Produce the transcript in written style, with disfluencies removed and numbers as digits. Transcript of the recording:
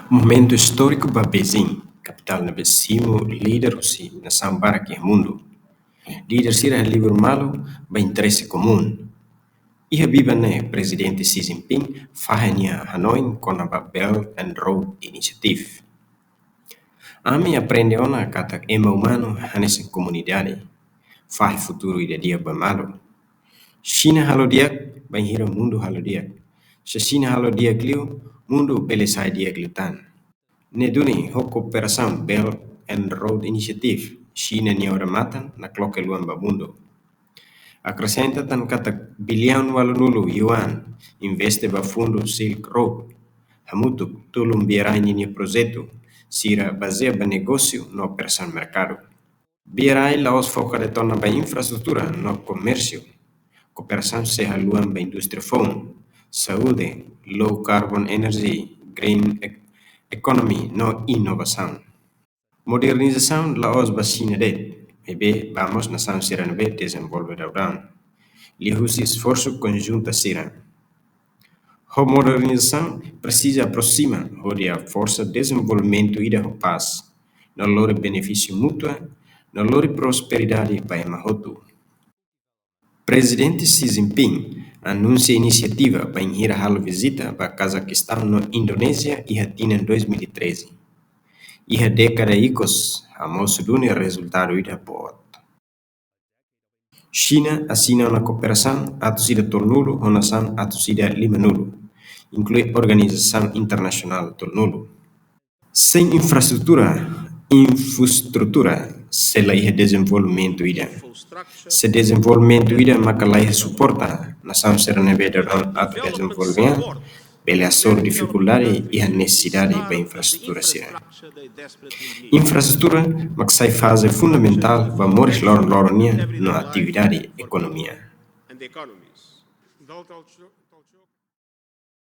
Momento histórico para Beijing, capital na Besimo, líder na Sambara que é mundo. Líder sira livro malo, ba interesse comum. Iha biba ne presidente Xi Jinping fahania Hanoi com a Belt and Road Initiative. Ami aprende ona kata ema humano hanessa comunidade. Fahi futuro ida dia ba malo. China halo diak, ba hira mundo halo diak. Se China halo diak liu, mundo bele sai diak litan. Neduni ho cooperação Belt and Road Initiative, China ni ora matan na cloque luan babundo. Acrescenta tan kata bilhão walunulu yuan investe ba fundo Silk Road. Hamutu tulum biarai ni projeto sira baseia ba negócio no operação mercado. Biarai laos foca de torna ba infraestrutura no comércio. Cooperação serra luan ba indústria phone, saúde, low carbon energy, green economy no inovação. Modernização laos vacina de, ebe vamos na São Siranbe desenvolver daudan. Lihusi esforço conjunto sira. A modernização precisa aproxima onde a força desenvolvimento ida paz, na lore benefício mútuo, na lore prosperidade para mahotu. Presidente Xi Jinping anuncia iniciativa para ir a visita para Cazaquistão na Indonésia e Hatina em 2013. E a década icos a mostrado o resultado da boa. China assina uma cooperação atusida tornulo ou nação atusida limanulo, inclui Organização Internacional tornulo. Sem infraestrutura, se lá desenvolvimento ida. Se desenvolvimento ida macalai suporta, nação será neveda auto desenvolvimento, bela sor dificuldade e a necessidade para infraestrutura será. Infraestrutura, mas sai fase fundamental para moris loronia na atividade economia.